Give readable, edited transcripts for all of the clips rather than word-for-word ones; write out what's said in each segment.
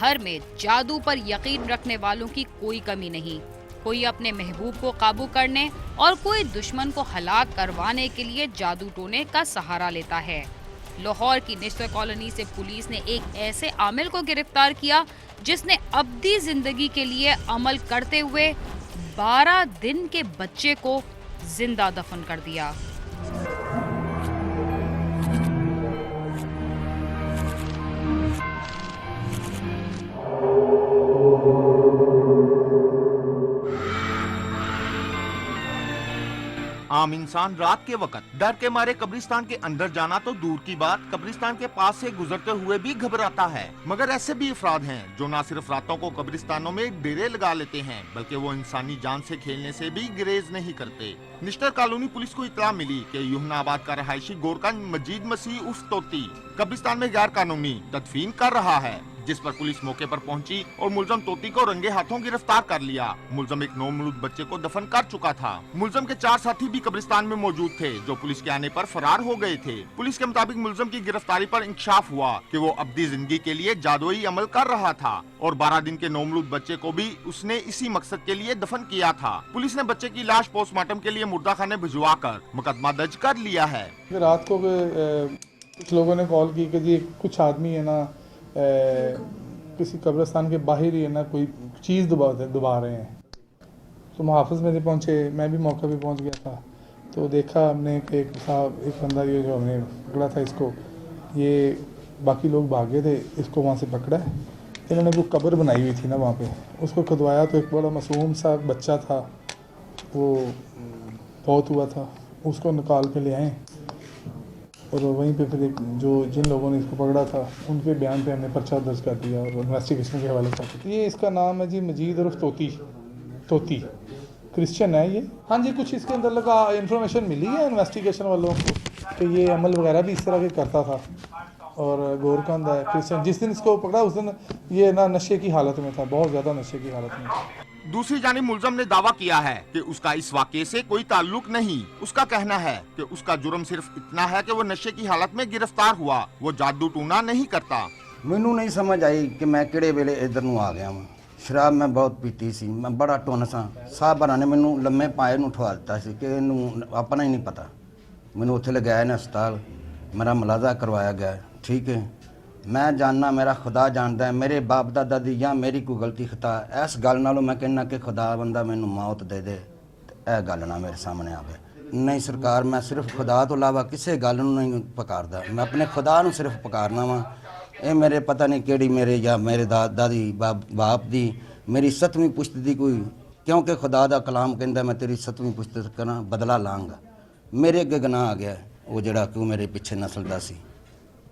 भर में जादू पर यकीन रखने वालों की कोई कमी नहीं। कोई अपने महबूब को काबू करने और कोई दुश्मन को हलाक करवाने के लिए जादू टोने का सहारा लेता है। लाहौर की निश्तर कॉलोनी से पुलिस ने एक ऐसे आमिल को गिरफ्तार किया जिसने अब्दी जिंदगी के लिए अमल करते हुए 12 दिन के बच्चे को जिंदा दफन कर दिया। आम इंसान रात के वक्त डर के मारे कब्रिस्तान के अंदर जाना तो दूर की बात, कब्रिस्तान के पास से गुजरते हुए भी घबराता है। मगर ऐसे भी अफराद हैं जो न सिर्फ रातों को कब्रिस्तानों में डेरे लगा लेते हैं, बल्कि वो इंसानी जान से खेलने से भी गुरेज नहीं करते। निश्तर कॉलोनी पुलिस को इत्तला मिली कि युहनाबाद का रहायशी गोरकन मजीद मसीह उर्फ तोती कब्रिस्तान में गैर कानूनी तदफीन कर रहा है, जिस पर पुलिस मौके पर पहुंची और मुलजम तोती को रंगे हाथों गिरफ्तार कर लिया। मुलजम एक नौमौलूद बच्चे को दफन कर चुका था। मुलजम के 4 साथी भी कब्रिस्तान में मौजूद थे, जो पुलिस के आने पर फरार हो गए थे। पुलिस के मुताबिक मुलजम की गिरफ्तारी पर इंकशाफ हुआ कि वो अब्दी जिंदगी के लिए जादुई अमल कर रहा था और 12 दिन के नौमौलूद बच्चे को भी उसने इसी मकसद के लिए दफन किया था। पुलिस ने बच्चे की लाश पोस्टमार्टम के लिए मुर्दा खाने भिजवा कर मुकदमा दर्ज कर लिया है। रात को कुछ लोगों ने कॉल की कि जी कुछ आदमी है ना किसी कब्रिस्तान के बाहर ही है ना कोई चीज़ दबा रहे हैं। तो मुहाफ़िज़ में जब पहुँचे, मैं भी मौके पे पहुँच गया था, तो देखा हमने कि एक बंदा ये जो हमने पकड़ा था इसको, ये बाकी लोग भागे थे, इसको वहाँ से पकड़ा है। इन्होंने वो कब्र बनाई हुई थी ना वहाँ पे, उसको खुदवाया तो एक बड़ा मासूम सा बच्चा था, वो बहुत हुआ था, उसको निकाल के ले आए और वहीं पे फिर जो जिन लोगों ने इसको पकड़ा था उनके बयान पे हमने पर्चा दर्ज कर दिया और इन्वेस्टिगेशन के हवाले कर दिया। ये इसका नाम है जी मजीद उर्फ तोती क्रिश्चियन है ये। हाँ जी, कुछ इसके अंदर लगा इन्फॉर्मेशन मिली है इन्वेस्टिगेशन वालों को कि ये अमल वगैरह भी इस तरह के करता था और गोरकंद है क्रिश्चियन। जिस दिन इसको पकड़ा उस दिन ये ना नशे की हालत में था, बहुत ज़्यादा नशे की हालत में था। दूसरी जानिब मुलजम ने दावा किया है कि उसका इस वाक़े से कोई ताल्लुक नहीं। उसका कहना है कि उसका जुर्म सिर्फ इतना है कि वो नशे की हालत में गिरफ्तार हुआ, वो जादू टूना नहीं करता। मैनू नहीं समझ आई कि मैं किहड़े वेले इधर नूं आ गया वां। शराब मैं बहुत पीती सी, मैं बड़ा टुन सा। साहब भरा ने मैनू लम्मे पाए नूं उठवा दिता सी कि इहनूं अपना ही नहीं पता। मैनू उत्थे लगाया ने अस्पताल, मेरा मुलाजा करवाया गया, ठीक है। मैं जानना मेरा खुदा जानता है, मेरे बाप दादा दी या मेरी कोई गलती खता इस गल नालों मैं कहना कि खुदा बंदा मैनू मौत दे दे, यह गल ना मेरे सामने आवे। नहीं सरकार, मैं सिर्फ खुदा तो इलावा किसी गल नूं नहीं पकारदा, मैं अपने खुदा नूं सिर्फ पकारना वा। ये मेरे पता नहीं केड़ी मेरे या मेरे दादी बाप दी मेरी 7वीं पुश्त दी कोई, क्योंकि खुदा दा कलाम कहंदा मैं तेरी 7वीं पुश्त तक ना बदला लांगा। मेरे अगे गुनाह आ गया वो जिहड़ा कि मेरे पिछे नस्ल दा सी।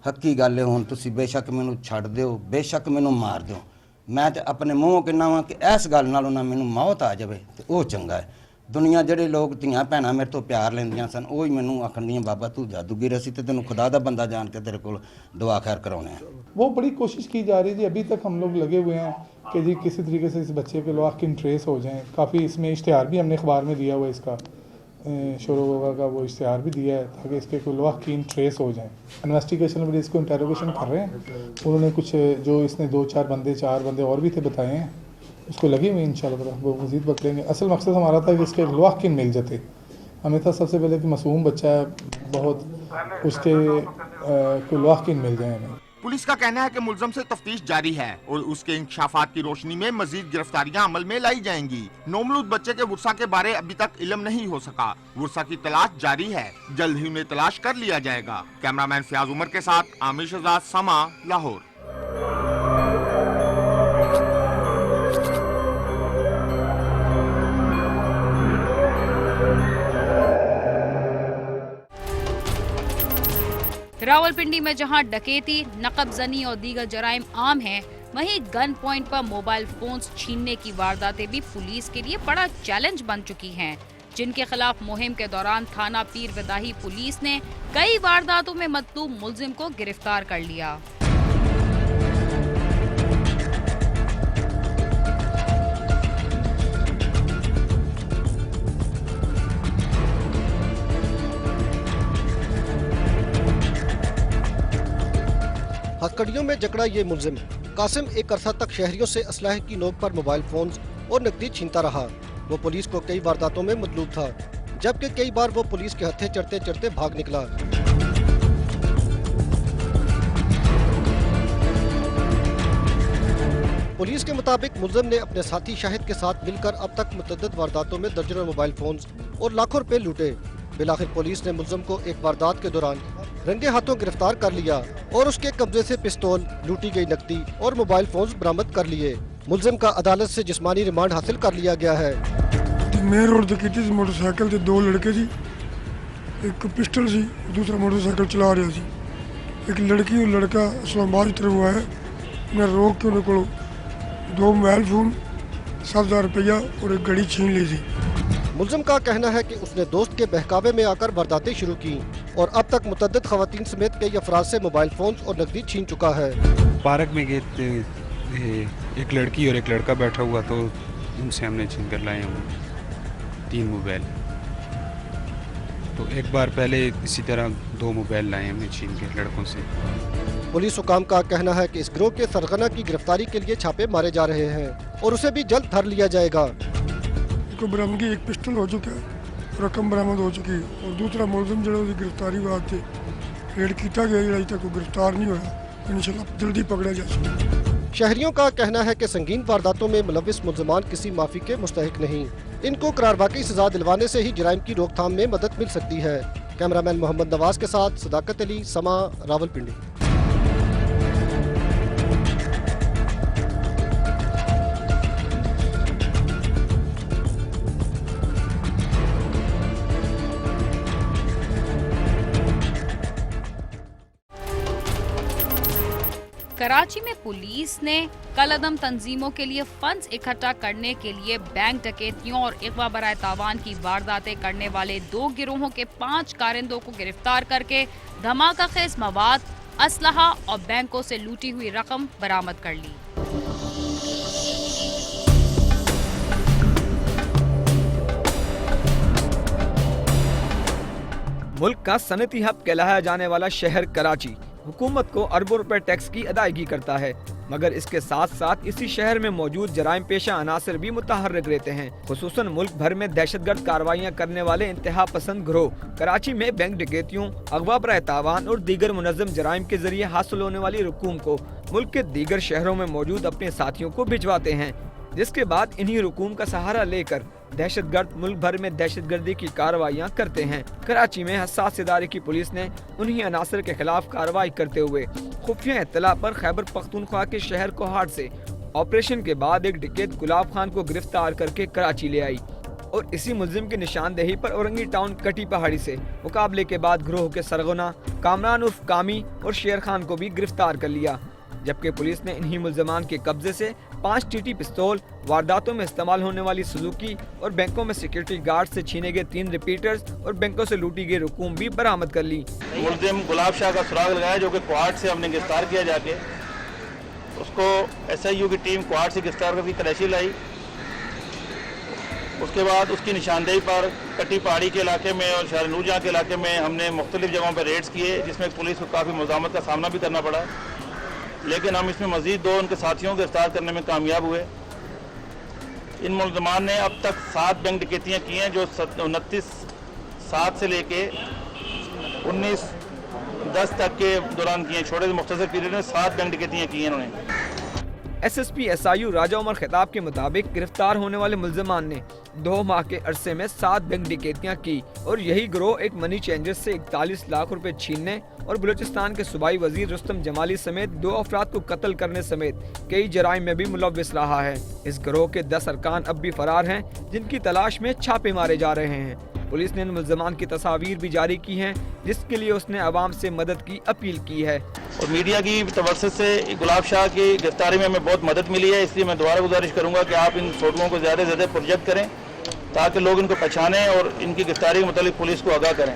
हक्की गल है, हुण तुसीं बेशक मैनू छड्ड दिओ, बेशक मैनू मार दिओ, मैं तो अपने मूँहों कहना वा कि इस गल नालों ना मैनू मौत आ जाए तो वो चंगा है। दुनिया ਜਿਹੜੇ लोग ਧੀਆਂ ਭੈਣਾਂ मेरे तो प्यार ਲੈਂਦੀਆਂ ਸਨ, ਉਹ ਹੀ ਮੈਨੂੰ ਆਖਣੀਆਂ ਬਾਬਾ ਤੂੰ ਜਾਦੂਗਰ ਅਸੀਂ ਤੇ ਤੈਨੂੰ खुदा ਦਾ ਬੰਦਾ ਜਾਣ ਕੇ ਤੇਰੇ ਕੋਲ दुआ खैर कराने। वो बड़ी कोशिश की जा रही है जी, अभी तक हम लोग लगे हुए हैं कि जी किसी तरीके से इस बच्चे पे लवाकिन ट्रेस हो जाएं। काफ़ी इसमें इश्तिहार भी हमने अखबार में दिया हुआ है, इसका शोरोगा का वो इश्तिहार भी दिया है ताकि इसके कोई लवाकिन ट्रेस हो जाएं। इन्वेस्टिगेशन में इसको इंटेरोगेशन कर रहे हैं। उन्होंने कुछ जो इसने 4 बंदे और भी थे बताए हैं, उसको लगी हुई इंशाल्लाह वो मज़ीद पकड़ेंगे। असल मकसद हमारा था कि इसके लवाकिन मिल जाते। हमें था सबसे पहले कि मासूम बच्चा है बहुत, उसके कोई लवाकिन मिल जाए हमें। पुलिस का कहना है कि मुलजम से तफ्तीश जारी है और उसके इंकशाफात की रोशनी में मजीद गिरफ्तारियां अमल में लाई जाएंगी। नौमौलूद बच्चे के वुरसा के बारे अभी तक इल्म नहीं हो सका, वुरसा की तलाश जारी है, जल्द ही उन्हें तलाश कर लिया जाएगा। कैमरामैन फयाज उमर के साथ आमिर शहजाद, समा, लाहौर। रावलपिंडी में जहां डकैती, नकबजनी और दीगर जराइम आम हैं, वहीं गन पॉइंट पर मोबाइल फोन्स छीनने की वारदातें भी पुलिस के लिए बड़ा चैलेंज बन चुकी हैं, जिनके खिलाफ मुहिम के दौरान थाना पीर विदाही पुलिस ने कई वारदातों में मतलूब मुलजिम को गिरफ्तार कर लिया। हथकड़ियों में जकड़ा ये मुलजिम कासिम एक अरसा तक शहरियों से असलहे की नोक पर मोबाइल फोन्स और नकदी छीनता रहा। वो पुलिस को कई वारदातों में मतलूब था, जबकि कई बार वो पुलिस के हत्थे चढ़ते चढ़ते भाग निकला। पुलिस के मुताबिक मुलजिम ने अपने साथी शाहिद के साथ मिलकर अब तक मुतअद्दिद वारदातों में दर्जनों मोबाइल फोन्स और लाखों रुपए लूटे। बिलाखिर पुलिस ने मुलजिम को एक वारदात के दौरान रंगे हाथों गिरफ्तार कर लिया और उसके कब्जे से पिस्तौल, लूटी गई नकदी और मोबाइल फोन्स बरामद कर लिए। मुलजिम का अदालत से जिस्मानी रिमांड हासिल कर लिया गया है। मेन रोड ते की मोटरसाइकिल ते दो लड़के सी, एक पिस्टल सी, दूसरा मोटरसाइकिल चला रहा सी। एक लड़की और लड़का इस्लामाबाद की तरफ हुआ है। मैं रोक के उन्हें को 2 मोबाइल फोन, 7,000 रुपया और एक घड़ी छीन ली थी। मुलजिम का कहना है कि उसने दोस्त के बहकावे में आकर वारदातें शुरू की और अब तक मुतअद्दिद खवातीन समेत कई अफराद से मोबाइल फोन्स और नकदी छीन चुका है। पार्क में गए थे, एक लड़की और एक लड़का बैठा हुआ, तो उनसे हमने छीन कर लाए हम 3 मोबाइल। तो एक बार पहले इसी तरह 2 मोबाइल लाए हमने छीन के लड़कों से। पुलिस हुकाम का कहना है कि इस गिरोह के सरगना की गिरफ्तारी के लिए छापे मारे जा रहे हैं और उसे भी जल्द धर लिया जाएगा। बरामदगी एक पिस्टल हो चुका है, रकम बरामद हो चुकी है और दूसरा मुलजिम जो गिरफ्तारी वास्ते रेड किया गया, अभी तक गिरफ्तार नहीं हुआ। इंशाल्लाह जल्दी पकड़ा जाए। शहरियों का कहना है कि संगीन वारदातों में मुलविस मुलजमान किसी माफी के मुस्तहिक नहीं। इनको करारवा की सजा दिलवाने से ही जराइम की रोकथाम में मदद मिल सकती है। कैमरामैन मोहम्मद नवाज के साथ सदाकत अली, समा, रावलपिंडी। कराची में पुलिस ने कलअदम तंजीमों के लिए फंड्स इकट्ठा करने के लिए बैंक डकैतियों और अगवा बराए तावान की वारदातें करने वाले 2 गिरोहों के 5 कारिंदों को गिरफ्तार करके धमाका खेज मवाद, असलहा और बैंकों से लूटी हुई रकम बरामद कर ली। मुल्क का सनती हब कहलाया जाने वाला शहर कराची हुकूमत को अरबों रुपए टैक्स की अदायगी करता है, मगर इसके साथ साथ इसी शहर में मौजूद जराइम पेशा अनासर भी मुतहर्रिक रहते हैं। खुसूसन मुल्क भर में दहशतगर्द कार्रवाइयाँ करने वाले इंतहा पसंद गिरोह कराची में बैंक डकैतियों, अगवा बराए तावान और दीगर मुनज़्ज़म जराइम के जरिए हासिल होने वाली रकूम को मुल्क के दीगर शहरों में मौजूद अपने साथियों को भिजवाते हैं, जिसके बाद इन्हीं रकूम का सहारा लेकर दहशतगर्द मुल्क भर में दहशतगर्दी की कार्रवाइयाँ करते हैं। कराची में हसास इदारे की पुलिस ने उन्हीं अनासर के खिलाफ कार्रवाई करते हुए खुफिया इत्तला पर खैबर पख्तूनख्वा के शहर कोहाट से ऑपरेशन के बाद एक डकैत गुलाब खान को गिरफ्तार करके कराची ले आई और इसी मुलजिम की निशानदेही पर औरंगी टाउन कटी पहाड़ी से मुकाबले के बाद गिरोह के सरगना कामरान उर्फ कामी और शेर खान को भी गिरफ्तार कर लिया, जबकि पुलिस ने इन्हीं मुलजमान के कब्जे से 5 टीटी पिस्तौल, वारदातों में इस्तेमाल होने वाली सुजुकी और बैंकों में सिक्योरिटी गार्ड से छीने गए 3 रिपीटर्स और बैंकों से लूटी गई रकूम भी बरामद कर ली। मुलजिम गुलाब शाह का सुराग लगाया, जो कि कोहाट से हमने गिरफ्तार किया जाके उसको SIU की टीम कोहाट से गिरफ्तार करके कराची लाई। उसके बाद उसकी निशानदेही पर कटी पहाड़ी के इलाके में और शहर नूरजहां के इलाके में हमने मुख्तलिफ जगहों पर रेड्स किए, जिसमें पुलिस को काफ़ी मुज़ामत का सामना भी करना पड़ा, लेकिन हम इसमें मज़ीद 2 उनके साथियों को गिरफ्तार करने में कामयाब हुए। इन मुलजमान ने अब तक 7 बैंक डकैतियाँ की हैं, जो 29/7 से लेके 19/10 तक के दौरान की हैं। छोटे से मुख्तसर पीरियड में 7 बैंक डकैतियाँ की हैं उन्होंने। SSP SIU राजा उमर खिताब के मुताबिक गिरफ्तार होने वाले मुलजमान ने 2 माह के अरसे में 7 बैंक डकैतियाँ की और यही गिरोह एक मनी चेंजर से 41 लाख रुपए छीनने और बलूचिस्तान के सूबाई वजीर रुस्तम जमाली समेत 2 अफराद को कत्ल करने समेत कई जराइम में भी मुलव्विस रहा है। इस गिरोह के 10 अरकान अब भी फरार हैं, जिनकी तलाश में छापे मारे जा रहे हैं। पुलिस ने इन मुलजमान की तस्वीर भी जारी की हैं, जिसके लिए उसने अवाम से मदद की अपील की है। और मीडिया की तवज्जुह से गुलाब शाह की गिरफ्तारी में हमें बहुत मदद मिली है, इसलिए मैं दोबारा गुजारिश करूँगा कि आप इन फोटोओं को ज़्यादा से ज़्यादा प्रोजेक्ट करें ताकि लोग इनको पहचानें और इनकी गिरफ्तारी के मुतालिक पुलिस को आगाह करें।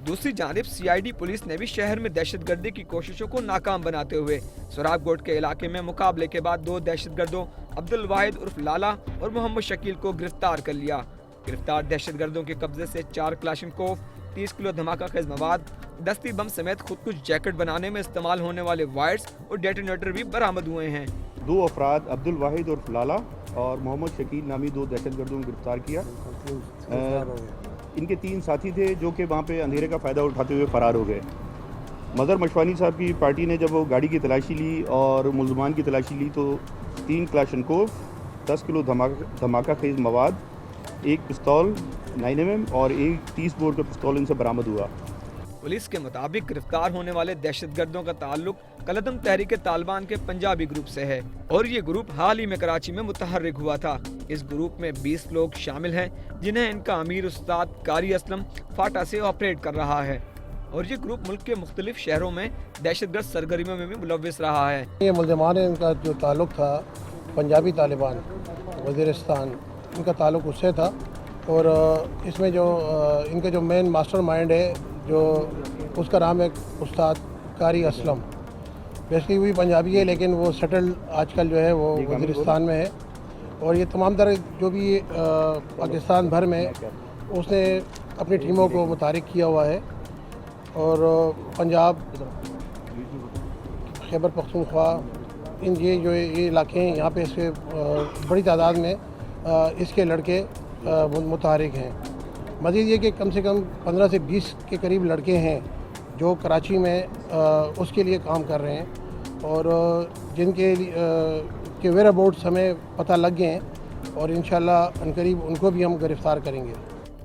दूसरी जानिब CID पुलिस ने भी शहर में दहशतगर्दी की कोशिशों को नाकाम बनाते हुए सुरागकोट के इलाके में मुकाबले के बाद 2 दहशतगर्दों अब्दुल वाहिद उर्फ लाला और मोहम्मद शकील को गिरफ्तार कर लिया। गिरफ्तार दहशतगर्दों के कब्जे से 4 क्लाशनकोव, 30 किलो धमाका खेज मवाद दस्ती बम समेत खुद कुछ जैकेट बनाने में इस्तेमाल होने वाले वायर्स और डेटोनेटर भी बरामद हुए हैं। 2 अफराद अब्दुल वाहिद और लाला और मोहम्मद शकील नामी 2 दहशतगर्दों को गिरफ्तार किया। इनके 3 साथी थे जो कि वहाँ पे अंधेरे का फ़ायदा उठाते हुए फ़रार हो गए। मदर मशवानी साहब की पार्टी ने जब वो गाड़ी की तलाशी ली और मुलजमान की तलाशी ली तो 3 क्लाशनकोव, 10 किलो धमाका खेज मवाद, 1 पिस्तौल 9mm और 1 30 बोर का पिस्तौल इनसे बरामद हुआ। पुलिस के मुताबिक गिरफ्तार होने वाले दहशतगर्दों का ताल्लुक कलदम तहरीक तालिबान के पंजाबी ग्रुप से है और ये ग्रुप हाल ही में कराची में मुतहर्रिक हुआ था। इस ग्रुप में 20 लोग शामिल हैं जिन्हें इनका अमीर उस्ताद कारी असलम फाटा से ऑपरेट कर रहा है और ये ग्रुप मुल्क के मुख्तलिफ शहरों में दहशतगर्द सरगर्मियों में भी मुलव्विस रहा है। ये मुल्ज़मान इनका जो ताल्लुक था पंजाबी तालिबान वज़ीरिस्तान, इनका ताल्लुक उससे था और इसमें जो इनका जो मेन मास्टर माइंड है जो उसका नाम है उस्ताद कारी असलम। बेसिकली भी पंजाबी है लेकिन वो सेटल आजकल जो है वो वज़ीरिस्तान में है और ये तमाम तरह जो भी पाकिस्तान भर में उसने अपनी टीमों को मुतारिक किया हुआ है और पंजाब, खैबर पख्तूनख्वा, इन ये इलाके हैं यहाँ पे इसके बड़ी तादाद में इसके लड़के मुतारिक हैं। मज़ीद ये कि कम से कम 15 से 20 के करीब लड़के हैं जो कराची में उसके लिए काम कर रहे हैं और जिनके के वेयर अबाउट्स हमें पता लग गए हैं और इंशाल्लाह अनकरीब उनको भी हम गिरफ़्तार करेंगे।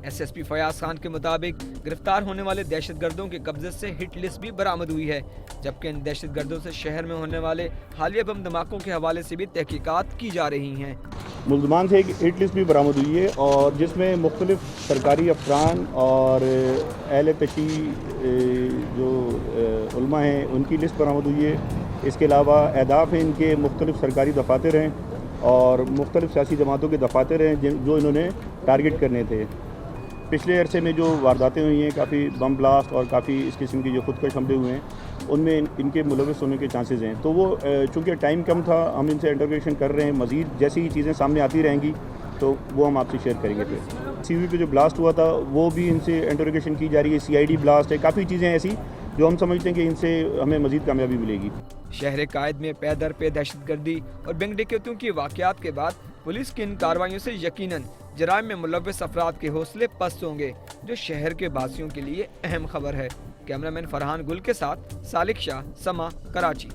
एसएसपी फयाज खान के मुताबिक गिरफ्तार होने वाले दहशतगर्दों के कब्जे से हिट लिस्ट भी बरामद हुई है, जबकि इन दहशतगर्दों से शहर में होने वाले हालिया बम धमाकों के हवाले से भी तहकीकात की जा रही हैं। मुल्ज़मान से एक हिट लिस्ट भी बरामद हुई है और जिसमें मुख्तलिफ सरकारी अफरान और अहले तशी जो उलमा हैं उनकी लिस्ट बरामद हुई है। इसके अलावा अहदाफ हैं इनके मुख्तलिफ सरकारी दफातर हैं और मुख्तलिफ सियासी जमातों के दफातर हैं जो इन्होंने टारगेट करने थे। पिछले अरसे में जो वारदातें हुई हैं, काफ़ी बम ब्लास्ट और काफ़ी इस किस्म की जो खुदकश हमले हुए हैं, उनमें इनके मुलविस होने के चांसेस हैं। तो वो चूँकि टाइम कम था, हम इनसे इंटरोगेशन कर रहे हैं। मज़ीद जैसी ही चीज़ें सामने आती रहेंगी तो वो हम आपसे शेयर करेंगे। फिर सीवी पे जो ब्लास्ट हुआ था वो भी इनसे इंटरोगेशन की जा रही है। CID ब्लास्ट है, काफ़ी चीज़ें ऐसी जो हम समझते हैं कि इनसे हमें मज़ीद कामयाबी मिलेगी। शहर कायद में पै दर पे दहशतगर्दी और बैंक डकैतियों की वाक़यात के बाद पुलिस की इन कार्रवाइयों से यकीनन जराइम में मुलव्विस अफराद के हौसले पस्त होंगे, जो शहर के वासियों के लिए अहम खबर है। कैमरामैन फरहान गुल के साथ सालिक शाह, समा, कराची।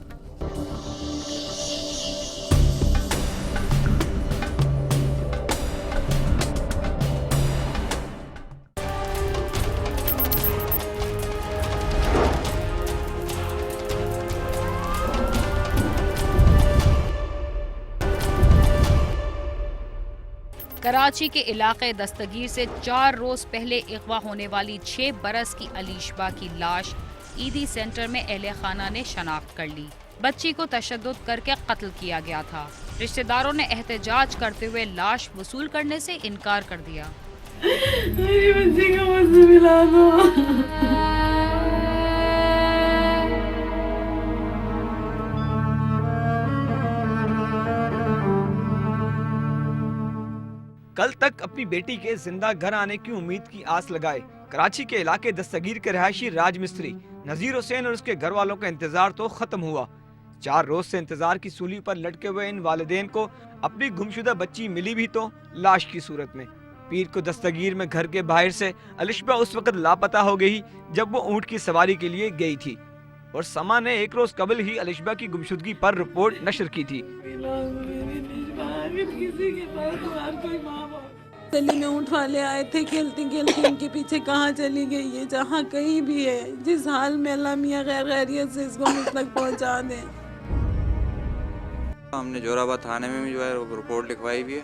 कराची के इलाके दस्तगीर से 4 रोज पहले अगवा होने वाली 6 बरस की अलीशबा की लाश ईदी सेंटर में अहले खाना ने शनाख्त कर ली। बच्ची को तशद्दुद करके कत्ल किया गया था। रिश्तेदारों ने एहतजाज करते हुए लाश वसूल करने से इनकार कर दिया। मेरी बच्ची को मुझसे मिला दो। कल तक अपनी बेटी के जिंदा घर आने की उम्मीद की आस लगाए कराची के इलाके दस्तगीर के रहायशी राज मिस्त्री नजीर हुसैन और उसके घर वालों का इंतजार तो खत्म हुआ। 4 रोज से इंतजार की सूली पर लटके हुए इन वालिदैन को अपनी गुमशुदा बच्ची मिली भी तो लाश की सूरत में। पीर को दस्तगीर में घर के बाहर से अलिशबा उस वक्त लापता हो गई जब वो ऊँट की सवारी के लिए गई थी और समा ने 1 रोज कबल ही अलिशबा की गुमशुदगी पर रिपोर्ट नशर की थी। गली में ऊँट वाले आए थे, खेलती खेलती इनके पीछे कहाँ चली गई है। जहाँ कहीं भी है, जिस हाल में अल्लाह मियाँ खैरियत से इसको मुझ तक पहुँचा दें। हमने जोराबाद थाने में भी जो है रिपोर्ट लिखवाई भी है।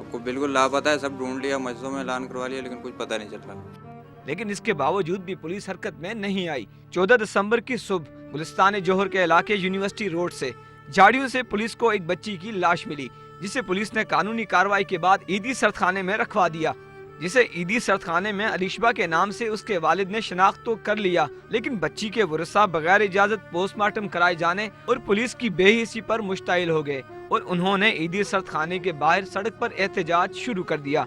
उसको बिल्कुल लापता है, सब ढूंढ लिया, मस्जिदों में ऐलान करवा लिया, लेकिन कुछ पता नहीं चल रहा। लेकिन इसके बावजूद भी पुलिस हरकत में नहीं आई। 14 दिसंबर की सुबह गुलिस्तान जोहर के इलाके यूनिवर्सिटी रोड से झाड़ियों से पुलिस को एक बच्ची की लाश मिली, जिसे पुलिस ने कानूनी कार्रवाई के बाद ईदी सर्दखाने में रखवा दिया, जिसे ईदी सर्दखाने में अलीशबा के नाम से उसके वालिद ने शनाख्त तो कर लिया, लेकिन बच्ची के वरसा बगैर इजाजत पोस्टमार्टम कराए जाने और पुलिस की बेहिसी पर मुश्ताइल हो गए और उन्होंने ईदी सर्दखाने के बाहर सड़क पर एहतजाज शुरू कर दिया।